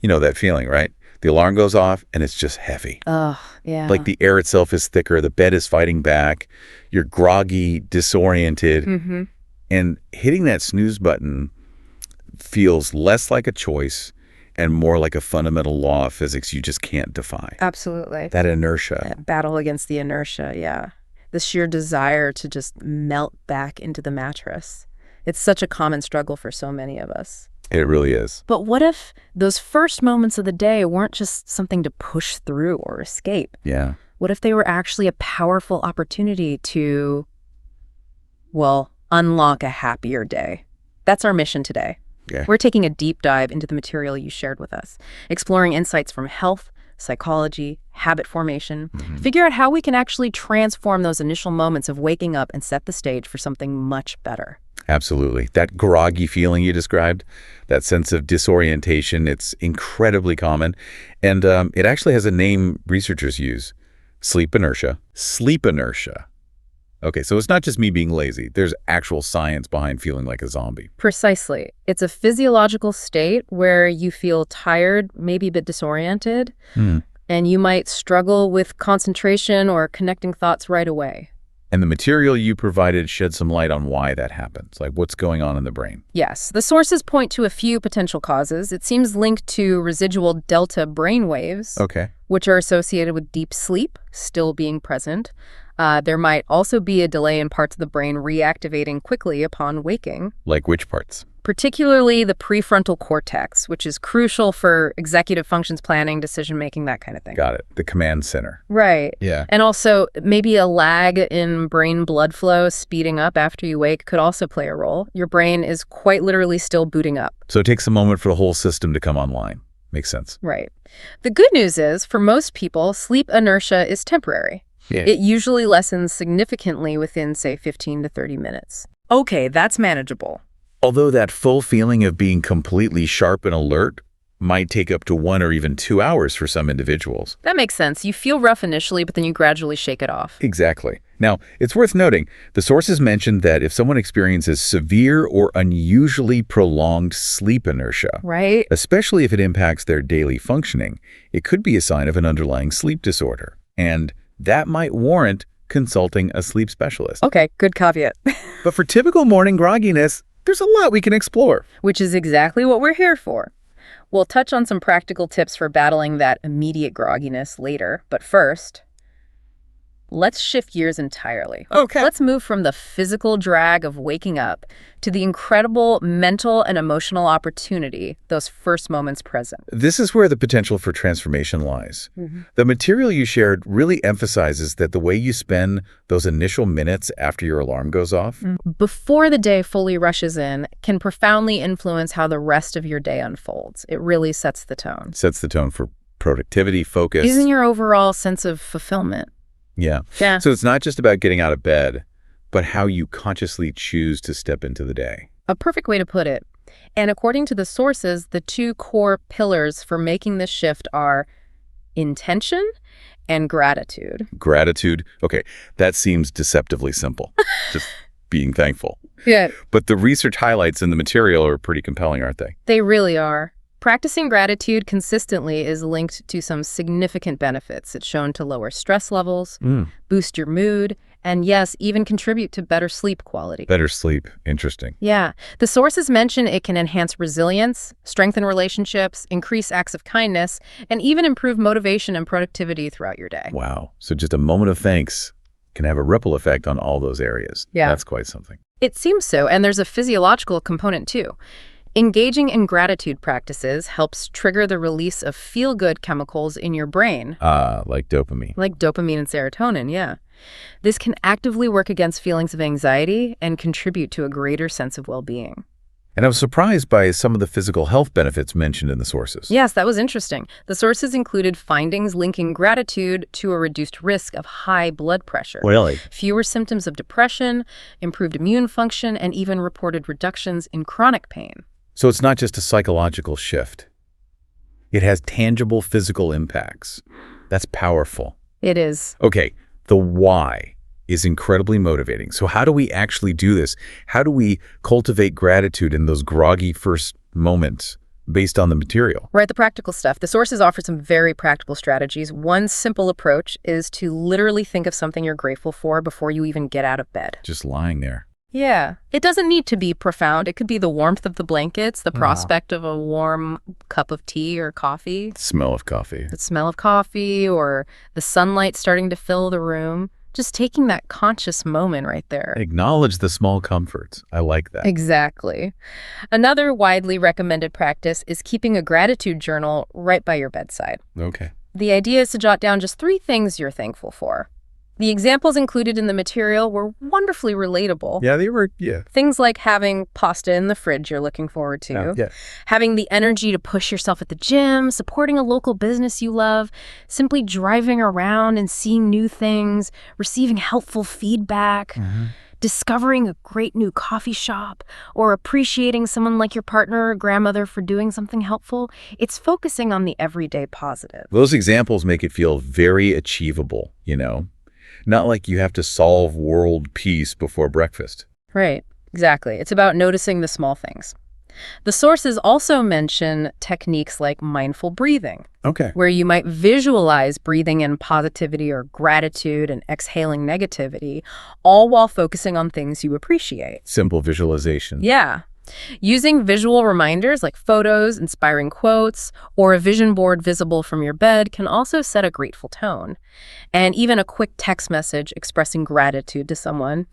You know that feeling, right? The alarm goes off and it's just heavy. Oh, yeah. Like the air itself is thicker, the bed is fighting back, you're groggy, disoriented, and hitting that snooze button feels less like a choice and more like a fundamental law of physics you just can't defy. Absolutely. That inertia. That battle against the inertia, yeah. The sheer desire to just melt back into the mattress. It's such a common struggle for so many of us. It really is. But what if those first moments of the day weren't just something to push through or escape? Yeah. What if they were actually a powerful opportunity to, well, unlock a happier day? That's our mission today. Yeah. We're taking a deep dive into the material you shared with us, exploring insights from health, psychology, habit formation, figure out how we can actually transform those initial moments of waking up and set the stage for something much better. Absolutely. That groggy feeling you described, that sense of disorientation, it's incredibly common. And it actually has a name researchers use, sleep inertia. Sleep inertia. Okay, so it's not just me being lazy. There's actual science behind feeling like a zombie. Precisely. It's a physiological state where you feel tired, maybe a bit disoriented, and you might struggle with concentration or connecting thoughts right away. And the material you provided shed some light on why that happens, like what's going on in the brain. Yes, the sources point to a few potential causes. It seems linked to residual delta brain waves, which are associated with deep sleep still being present. There might also be a delay in parts of the brain reactivating quickly upon waking. Like which parts? Particularly the prefrontal cortex, which is crucial for executive functions planning, decision-making, that kind of thing. Got it. The command center. Right. Yeah. And also maybe a lag in brain blood flow speeding up after you wake could also play a role. Your brain is quite literally still booting up. So it takes a moment for the whole system to come online. Makes sense. Right. The good news is, for most people, sleep inertia is temporary. Yeah. It usually lessens significantly within, say, 15 to 30 minutes. Okay, that's manageable. Although that full feeling of being completely sharp and alert might take up to 1 or even 2 hours for some individuals. That makes sense. You feel rough initially, but then you gradually shake it off. Exactly. Now, it's worth noting, the sources mentioned that if someone experiences severe or unusually prolonged sleep inertia, right, especially if it impacts their daily functioning, it could be a sign of an underlying sleep disorder. And that might warrant consulting a sleep specialist. Okay, good caveat. But for typical morning grogginess, there's a lot we can explore. Which is exactly what we're here for. We'll touch on some practical tips for battling that immediate grogginess later. But first, let's shift gears entirely. Okay. Let's move from the physical drag of waking up to the incredible mental and emotional opportunity those first moments present. This is where the potential for transformation lies. The material you shared really emphasizes that the way you spend those initial minutes after your alarm goes off, before the day fully rushes in, can profoundly influence how the rest of your day unfolds. It really sets the tone. Sets the tone for productivity, focus. Even your overall sense of fulfillment. Yeah. So it's not just about getting out of bed, but how you consciously choose to step into the day. A perfect way to put it. And according to the sources, the two core pillars for making this shift are intention and gratitude. Gratitude. Okay, that seems deceptively simple. Just being thankful. Yeah. But the research highlights in the material are pretty compelling, aren't they? They really are. Practicing gratitude consistently is linked to some significant benefits. It's shown to lower stress levels, boost your mood, and yes, even contribute to better sleep quality. Better sleep. Interesting. Yeah. The sources mention it can enhance resilience, strengthen relationships, increase acts of kindness, and even improve motivation and productivity throughout your day. Wow. So just a moment of thanks can have a ripple effect on all those areas. Yeah. That's quite something. It seems so, and there's a physiological component too. Engaging in gratitude practices helps trigger the release of feel-good chemicals in your brain. Like dopamine. Like dopamine and serotonin, yeah. This can actively work against feelings of anxiety and contribute to a greater sense of well-being. And I was surprised by some of the physical health benefits mentioned in the sources. Yes, that was interesting. The sources included findings linking gratitude to a reduced risk of high blood pressure. Really? Fewer symptoms of depression, improved immune function, and even reported reductions in chronic pain. So it's not just a psychological shift. It has tangible physical impacts. That's powerful. It is. Okay, the why is incredibly motivating. So how do we actually do this? How do we cultivate gratitude in those groggy first moments based on the material. Right, the practical stuff. The sources offer some very practical strategies. One simple approach is to literally think of something you're grateful for before you even get out of bed. Just lying there. Yeah. It doesn't need to be profound. It could be the warmth of the blankets, the prospect of a warm cup of tea or coffee. Smell of coffee. The smell of coffee, or the sunlight starting to fill the room. Just taking that conscious moment right there. Acknowledge the small comforts. I like that. Exactly. Another widely recommended practice is keeping a gratitude journal right by your bedside. Okay. The idea is to jot down just 3 things you're thankful for. The examples included in the material were wonderfully relatable. Yeah, they were, yeah. Things like having pasta in the fridge you're looking forward to, having the energy to push yourself at the gym, supporting a local business you love, simply driving around and seeing new things, receiving helpful feedback, discovering a great new coffee shop, or appreciating someone like your partner or grandmother for doing something helpful. It's focusing on the everyday positive. Those examples make it feel very achievable, you know? Not like you have to solve world peace before breakfast. Right, exactly. It's about noticing the small things. The sources also mention techniques like mindful breathing, where you might visualize breathing in positivity or gratitude and exhaling negativity, all while focusing on things you appreciate. Simple visualization. Yeah. Using visual reminders like photos, inspiring quotes, or a vision board visible from your bed can also set a grateful tone. And even a quick text message expressing gratitude to someone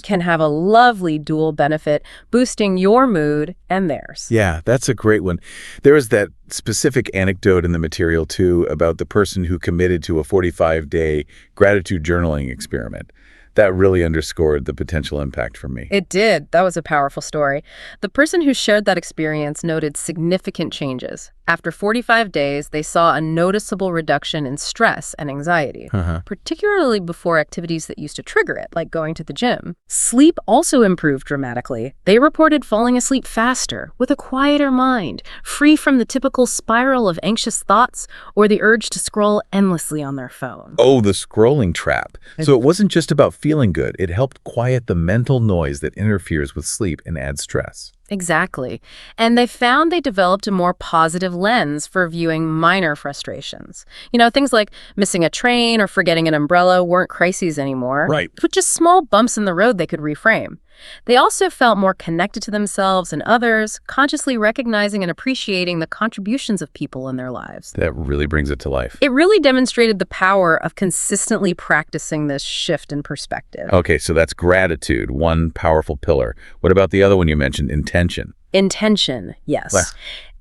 can have a lovely dual benefit, boosting your mood and theirs. Yeah, that's a great one. There was that specific anecdote in the material, too, about the person who committed to a 45-day gratitude journaling experiment. That really underscored the potential impact for me. It did. That was a powerful story. The person who shared that experience noted significant changes. After 45 days, they saw a noticeable reduction in stress and anxiety, particularly before activities that used to trigger it, like going to the gym. Sleep also improved dramatically. They reported falling asleep faster, with a quieter mind, free from the typical spiral of anxious thoughts or the urge to scroll endlessly on their phone. Oh, the scrolling trap. So it wasn't just about feeling good. It helped quiet the mental noise that interferes with sleep and adds stress. Exactly. And they found they developed a more positive lens for viewing minor frustrations. You know, things like missing a train or forgetting an umbrella weren't crises anymore. Right. But just small bumps in the road they could reframe. They also felt more connected to themselves and others, consciously recognizing and appreciating the contributions of people in their lives. That really brings it to life. It really demonstrated the power of consistently practicing this shift in perspective. Okay, so that's gratitude, one powerful pillar. What about the other one you mentioned, intention? Intention, yes. Well.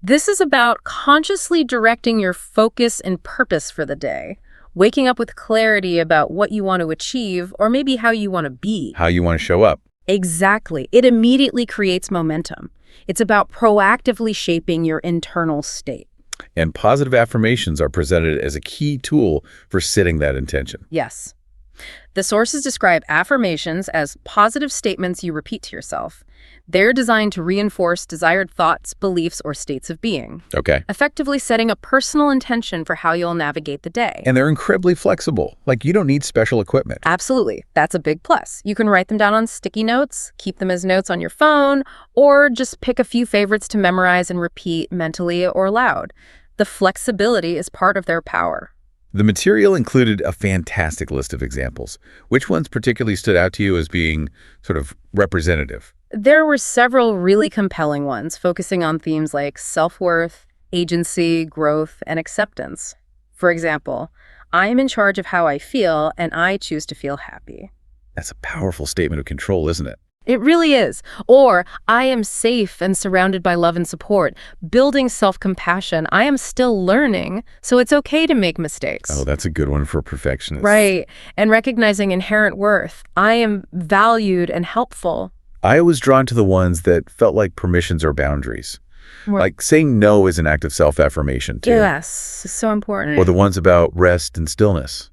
This is about consciously directing your focus and purpose for the day. Waking up with clarity about what you want to achieve, or maybe how you want to be. How you want to show up. Exactly. It immediately creates momentum. It's about proactively shaping your internal state. And positive affirmations are presented as a key tool for setting that intention. Yes. The sources describe affirmations as positive statements you repeat to yourself. They're designed to reinforce desired thoughts, beliefs, or states of being. Okay. Effectively setting a personal intention for how you'll navigate the day. And they're incredibly flexible. Like, you don't need special equipment. Absolutely. That's a big plus. You can write them down on sticky notes, keep them as notes on your phone, or just pick a few favorites to memorize and repeat mentally or aloud. The flexibility is part of their power. The material included a fantastic list of examples. Which ones particularly stood out to you as being sort of representative? There were several really compelling ones, focusing on themes like self-worth, agency, growth, and acceptance. For example, I am in charge of how I feel, and I choose to feel happy. That's a powerful statement of control, isn't it? It really is. Or, I am safe and surrounded by love and support. Building self-compassion. I am still learning, so it's okay to make mistakes. Oh, that's a good one for perfectionists. Right. And recognizing inherent worth. I am valued and helpful. I was drawn to the ones that felt like permissions or boundaries. Like saying no is an act of self-affirmation, too. Yes, it's so important. Or the ones about rest and stillness.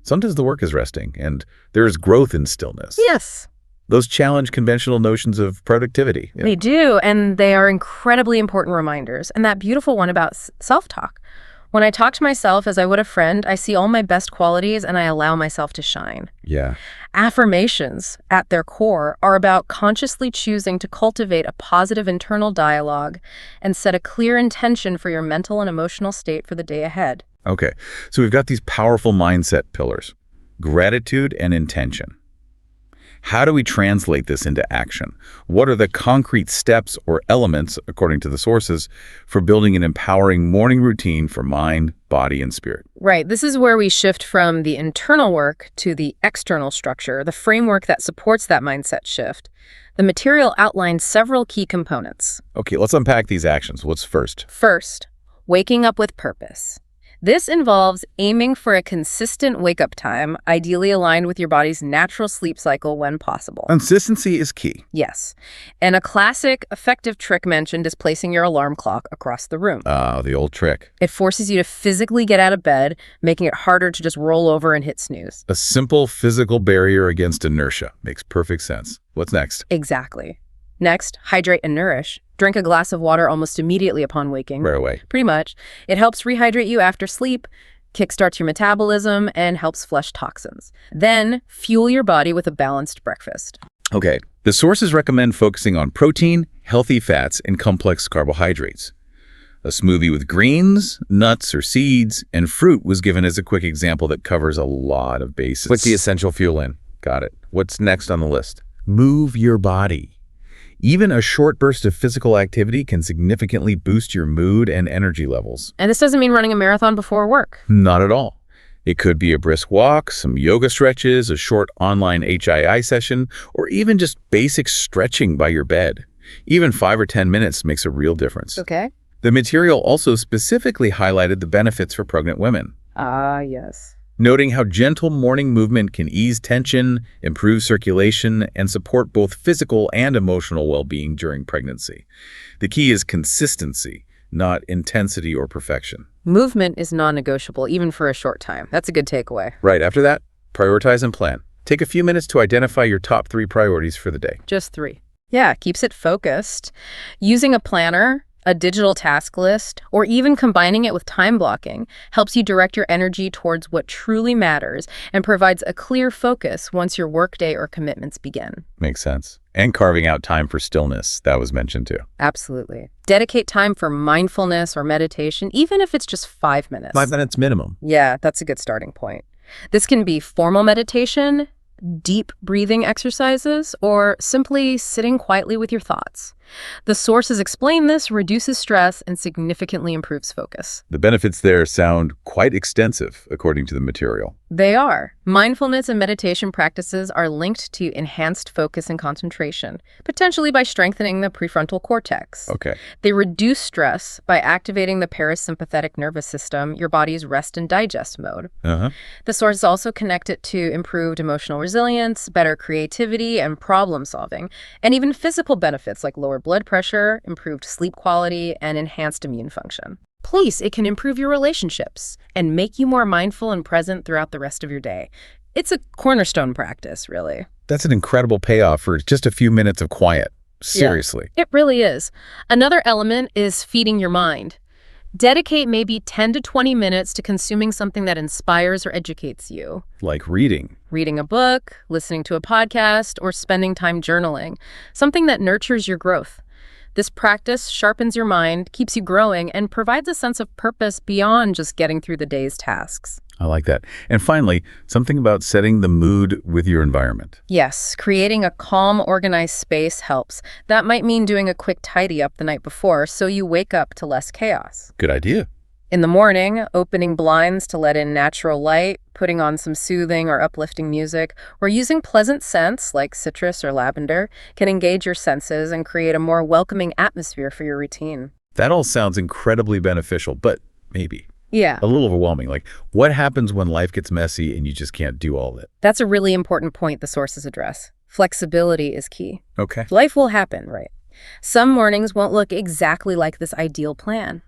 Sometimes the work is resting, and there is growth in stillness. Yes. Those challenge conventional notions of productivity. Yeah. They do, and they are incredibly important reminders. And that beautiful one about self-talk. When I talk to myself as I would a friend, I see all my best qualities and I allow myself to shine. Yeah. Affirmations, at their core, are about consciously choosing to cultivate a positive internal dialogue and set a clear intention for your mental and emotional state for the day ahead. Okay, so we've got these powerful mindset pillars: gratitude and intention. How do we translate this into action? What are the concrete steps or elements, according to the sources, for building an empowering morning routine for mind, body, and spirit? Right. This is where we shift from the internal work to the external structure, the framework that supports that mindset shift. The material outlines several key components. Okay, let's unpack these actions. What's first? First, waking up with purpose. This involves aiming for a consistent wake-up time, ideally aligned with your body's natural sleep cycle when possible. Consistency is key. Yes. And a classic, effective trick mentioned is placing your alarm clock across the room. The old trick. It forces you to physically get out of bed, making it harder to just roll over and hit snooze. A simple physical barrier against inertia. Makes perfect sense. What's next? Exactly. Next, hydrate and nourish. Drink a glass of water almost immediately upon waking. Right away. Pretty much. It helps rehydrate you after sleep, kickstarts your metabolism, and helps flush toxins. Then, fuel your body with a balanced breakfast. Okay. The sources recommend focusing on protein, healthy fats, and complex carbohydrates. A smoothie with greens, nuts or seeds, and fruit was given as a quick example that covers a lot of bases. Put the essential fuel in. Got it. What's next on the list? Move your body. Even a short burst of physical activity can significantly boost your mood and energy levels. And this doesn't mean running a marathon before work. Not at all. It could be a brisk walk, some yoga stretches, a short online HII session, or even just basic stretching by your bed. Even 5 or 10 minutes makes a real difference. Okay. The material also specifically highlighted the benefits for pregnant women. Yes. Noting how gentle morning movement can ease tension, improve circulation, and support both physical and emotional well-being during pregnancy. The key is consistency, not intensity or perfection. Movement is non-negotiable, even for a short time. That's a good takeaway. Right after that, prioritize and plan. Take a few minutes to identify your top 3 priorities for the day. Just 3. Yeah, keeps it focused. Using a planner, a digital task list, or even combining it with time blocking helps you direct your energy towards what truly matters and provides a clear focus once your workday or commitments begin. Makes sense. And carving out time for stillness, that was mentioned too. Absolutely. Dedicate time for mindfulness or meditation, even if it's just 5 minutes. 5 minutes minimum. Yeah, that's a good starting point. This can be formal meditation, deep breathing exercises, or simply sitting quietly with your thoughts. The sources explain this reduces stress and significantly improves focus. The benefits there sound quite extensive, according to the material. They are. Mindfulness and meditation practices are linked to enhanced focus and concentration, potentially by strengthening the prefrontal cortex. Okay. They reduce stress by activating the parasympathetic nervous system, your body's rest and digest mode. The sources also connect it to improved emotional resilience, better creativity and problem solving, and even physical benefits like lower blood pressure, improved sleep quality, and enhanced immune function. Plus, it can improve your relationships and make you more mindful and present throughout the rest of your day. It's a cornerstone practice, really. That's an incredible payoff for just a few minutes of quiet. Seriously. Yeah, it really is. Another element is feeding your mind. Dedicate maybe 10 to 20 minutes to consuming something that inspires or educates you. Like reading. Reading a book, listening to a podcast, or spending time journaling. Something that nurtures your growth. This practice sharpens your mind, keeps you growing, and provides a sense of purpose beyond just getting through the day's tasks. I like that. And finally, something about setting the mood with your environment. Yes, creating a calm, organized space helps. That might mean doing a quick tidy up the night before so you wake up to less chaos. Good idea. In the morning, opening blinds to let in natural light, putting on some soothing or uplifting music, or using pleasant scents like citrus or lavender can engage your senses and create a more welcoming atmosphere for your routine. That all sounds incredibly beneficial, but maybe a little overwhelming. Like, what happens when life gets messy and you just can't do all of it? That's a really important point the sources address. Flexibility is key. Okay. Life will happen, right? Some mornings won't look exactly like this ideal plan.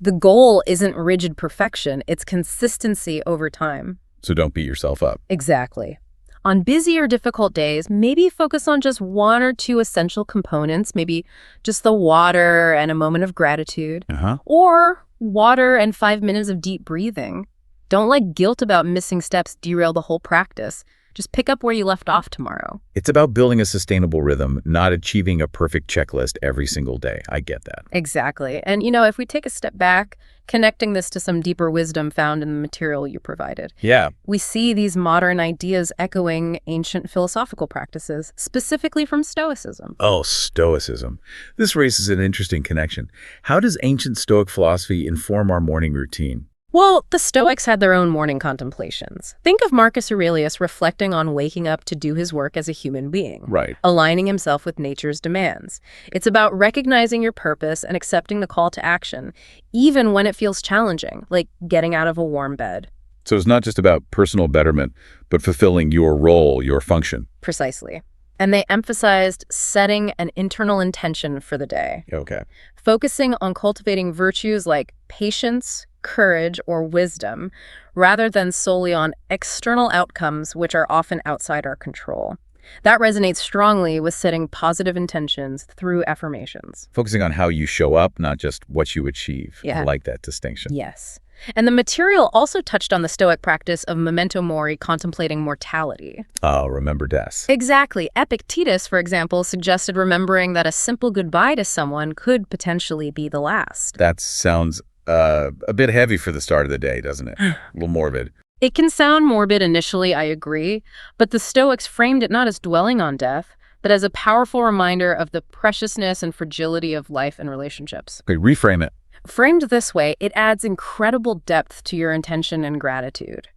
The goal isn't rigid perfection, it's consistency over time. So don't beat yourself up. Exactly. On busy or difficult days, maybe focus on just 1 or 2 essential components, maybe just the water and a moment of gratitude. Or Water and 5 minutes of deep breathing. Don't let guilt about missing steps derail the whole practice. Just pick up where you left off tomorrow. It's about building a sustainable rhythm, not achieving a perfect checklist every single day. I get that. Exactly. And, if we take a step back, connecting this to some deeper wisdom found in the material you provided. Yeah. We see these modern ideas echoing ancient philosophical practices, specifically from Stoicism. Oh, Stoicism. This raises an interesting connection. How does ancient Stoic philosophy inform our morning routine? Well, the Stoics had their own morning contemplations. Think of Marcus Aurelius reflecting on waking up to do his work as a human being, Right. aligning himself with nature's demands. It's about recognizing your purpose and accepting the call to action, even when it feels challenging, like getting out of a warm bed. So it's not just about personal betterment, but fulfilling your role, your function. Precisely. And they emphasized setting an internal intention for the day, Okay. focusing on cultivating virtues like patience, courage, or wisdom, rather than solely on external outcomes, which are often outside our control. That resonates strongly with setting positive intentions through affirmations. Focusing on how you show up, not just what you achieve. Yeah. I like that distinction. Yes. And the material also touched on the Stoic practice of memento mori, contemplating mortality. Oh, remember death. Exactly. Epictetus, for example, suggested remembering that a simple goodbye to someone could potentially be the last. That sounds a bit heavy for the start of the day, doesn't it? A little morbid. It can sound morbid initially, I agree, but the Stoics framed it not as dwelling on death, but as a powerful reminder of the preciousness and fragility of life and relationships. Okay, reframe it. Framed this way, it adds incredible depth to your intention and gratitude.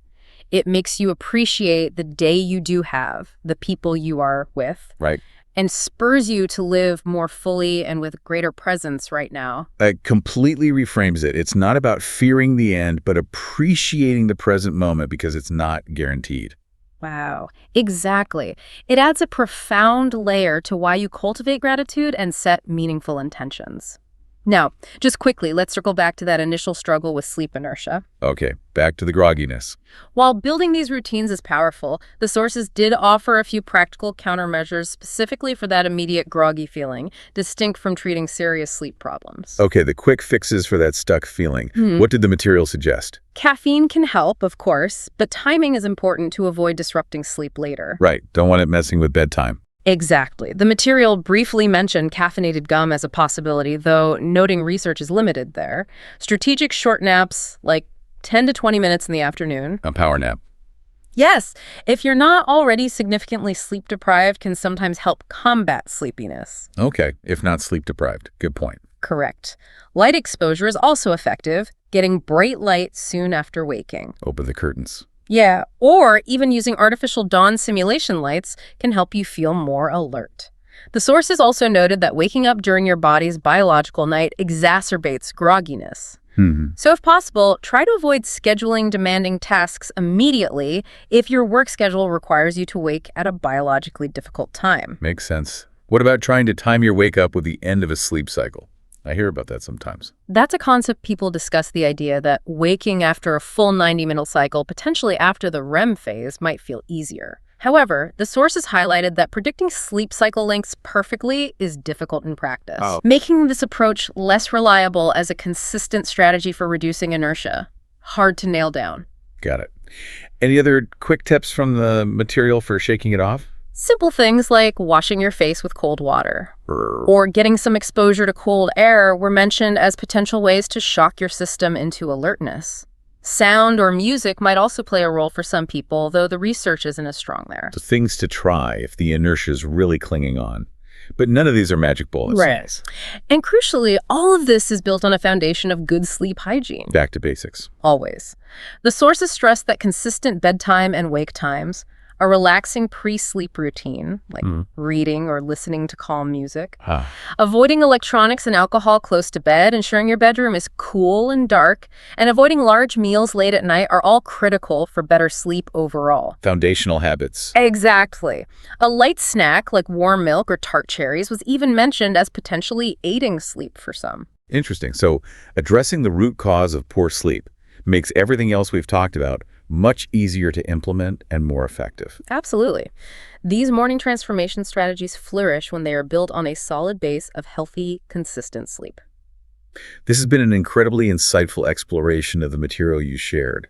It makes you appreciate the day you do have, the people you are with, Right. and spurs you to live more fully and with greater presence right now. That completely reframes it. It's not about fearing the end, but appreciating the present moment because it's not guaranteed. Wow, exactly. It adds a profound layer to why you cultivate gratitude and set meaningful intentions. Now, just quickly, let's circle back to that initial struggle with sleep inertia. Okay, back to the grogginess. While building these routines is powerful, the sources did offer a few practical countermeasures specifically for that immediate groggy feeling, distinct from treating serious sleep problems. Okay, the quick fixes for that stuck feeling. What did the material suggest? Caffeine can help, of course, but timing is important to avoid disrupting sleep later. Right, don't want it messing with bedtime. Exactly. The material briefly mentioned caffeinated gum as a possibility, though noting research is limited there. Strategic short naps, like 10 to 20 minutes in the afternoon. A power nap. Yes, if you're not already significantly sleep deprived, can sometimes help combat sleepiness. Okay, if not sleep deprived. Good point. Correct. Light exposure is also effective, getting bright light soon after waking. Open the curtains. Yeah, or even using artificial dawn simulation lights can help you feel more alert. The sources also noted that waking up during your body's biological night exacerbates grogginess. So if possible, try to avoid scheduling demanding tasks immediately if your work schedule requires you to wake at a biologically difficult time. Makes sense. What about trying to time your wake up with the end of a sleep cycle? I hear about that sometimes. That's a concept people discuss, the idea that waking after a full 90-minute cycle, potentially after the REM phase, might feel easier. However, the sources highlighted that predicting sleep cycle lengths perfectly is difficult in practice, making this approach less reliable as a consistent strategy for reducing inertia. Hard to nail down. Got it. Any other quick tips from the material for shaking it off? Simple things like washing your face with cold water or getting some exposure to cold air were mentioned as potential ways to shock your system into alertness. Sound or music might also play a role for some people, though the research isn't as strong there. So things to try if the inertia is really clinging on. But none of these are magic bullets. Right. And crucially, all of this is built on a foundation of good sleep hygiene. Back to basics. Always. The sources stress that consistent bedtime and wake times, a relaxing pre-sleep routine, like reading or listening to calm music, avoiding electronics and alcohol close to bed, ensuring your bedroom is cool and dark, and avoiding large meals late at night are all critical for better sleep overall. Foundational habits. Exactly. A light snack like warm milk or tart cherries was even mentioned as potentially aiding sleep for some. Interesting. So addressing the root cause of poor sleep makes everything else we've talked about much easier to implement and more effective. Absolutely. These morning transformation strategies flourish when they are built on a solid base of healthy, consistent sleep. This has been an incredibly insightful exploration of the material you shared.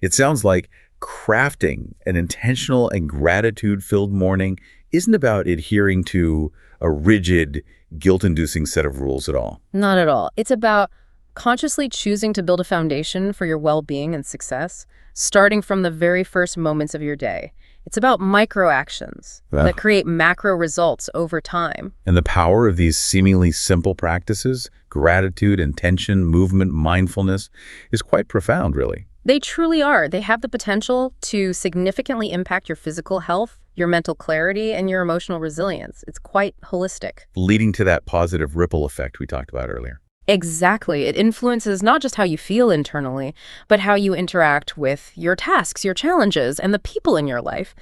It sounds like crafting an intentional and gratitude-filled morning isn't about adhering to a rigid, guilt-inducing set of rules at all. Not at all. It's about consciously choosing to build a foundation for your well-being and success, starting from the very first moments of your day. It's about micro actions that create macro results over time. And the power of these seemingly simple practices, gratitude, intention, movement, mindfulness, is quite profound, really. They truly are. They have the potential to significantly impact your physical health, your mental clarity, and your emotional resilience. It's quite holistic. Leading to that positive ripple effect we talked about earlier. Exactly. It influences not just how you feel internally, but how you interact with your tasks, your challenges, and the people in your life.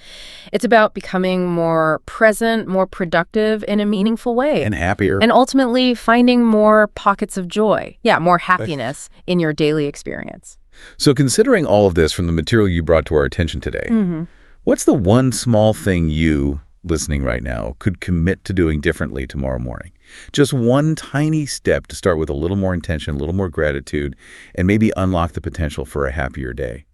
It's about becoming more present, more productive in a meaningful way. And happier. And ultimately finding more pockets of joy. Yeah, more happiness in your daily experience. So considering all of this from the material you brought to our attention today, what's the one small thing you, listening right now, could commit to doing differently tomorrow morning? Just one tiny step to start with a little more intention, a little more gratitude, and maybe unlock the potential for a happier day.